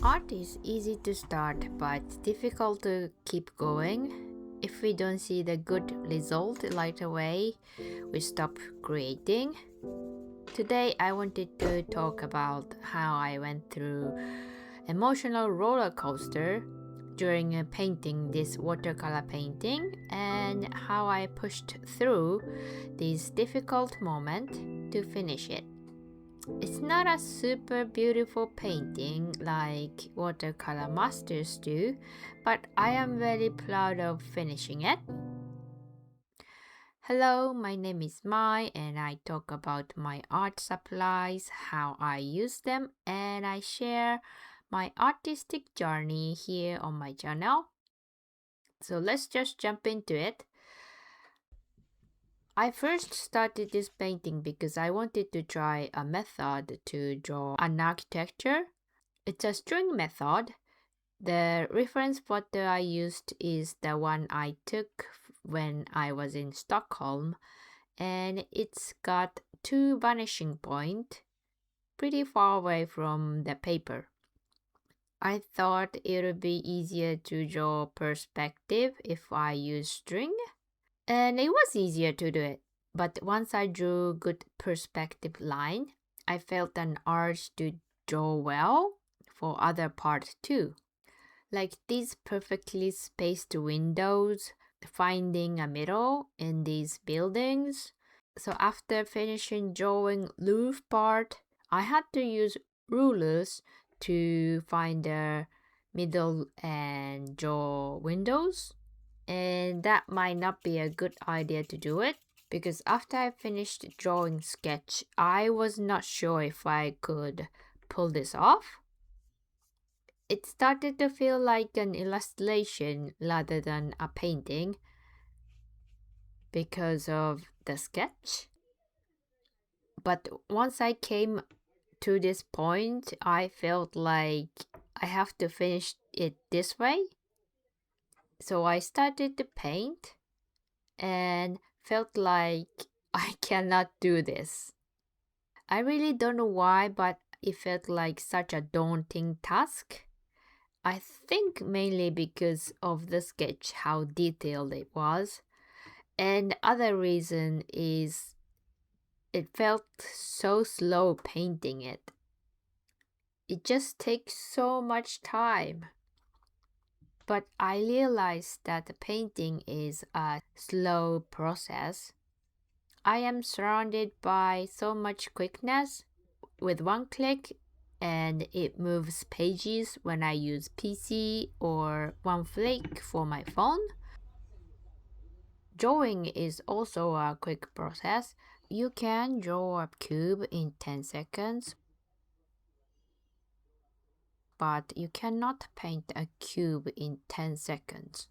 Art is easy to start but difficult to keep going. If we don't see the good result right away, we stop creating. Today I wanted to talk about how I went through emotional roller coaster during painting this watercolor painting and how I pushed through this difficult moment to finish it. It's not a super beautiful painting like watercolor masters do, but I am very proud of finishing it. Hello, my name is Mai and I talk about my art supplies, how I use them, and I share my artistic journey here on my channel. So let's just jump into it. I first started this painting because I wanted to try a method to draw an architecture. It's a string method. The reference photo I used is the one I took when I was in Stockholm, and it's got two vanishing points pretty far away from the paper. I thought it would be easier to draw perspective if I use string, and it was easier to do it. But once I drew good perspective line, I felt an urge to draw well for other parts too. Like these perfectly spaced windows, finding a middle in these buildings. So after finishing drawing roof part, I had to use rulers to find the middle and draw windows. And that might not be a good idea to do it because after I finished drawing sketch, I was not sure if I could pull this off. It started to feel like an illustration rather than a painting because of the sketch. But once I came to this point, I felt like I have to finish it this way. So I started to paint and felt like I cannot do this. I really don't know why, but it felt like such a daunting task. I think mainly because of the sketch, how detailed it was. And the other reason is it felt so slow painting it. It just takes so much time. But I realized that the painting is a slow process. I am surrounded by so much quickness with one click, and it moves pages when I use PC or one flick for my phone. Drawing is also a quick process. You can draw a cube in 10 seconds, but you cannot paint a cube in 10 seconds.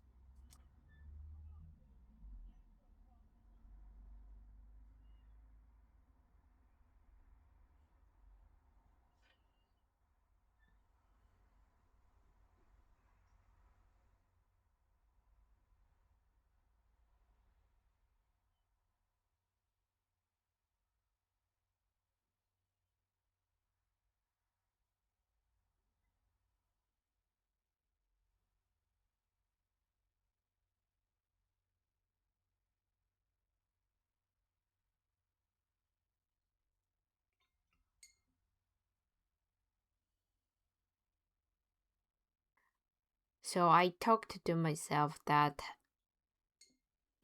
So I talked to myself that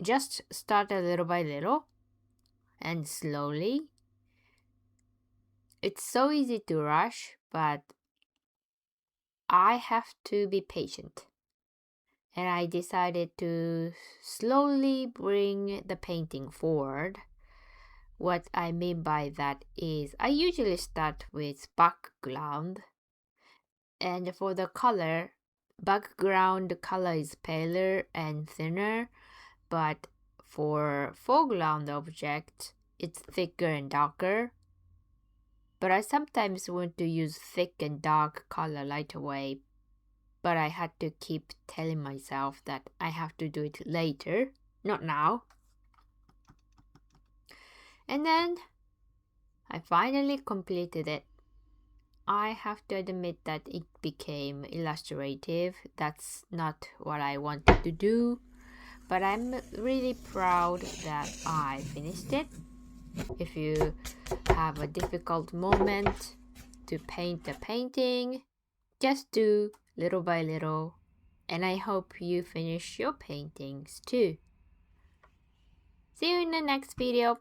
just start a little by little and slowly. It's so easy to rush, but I have to be patient. And I decided to slowly bring the painting forward. What I mean by that is I usually start with background, and for the color, background color is paler and thinner, but for foreground object, it's thicker and darker. But I sometimes want to use thick and dark color right away, but I had to keep telling myself that I have to do it later, not now. And then I finally completed it. I have to admit that it became illustrative. That's not what I wanted to do, but I'm really proud that I finished it. If you have a difficult moment to paint a painting, just do little by little, and I hope you finish your paintings too. See you in the next video.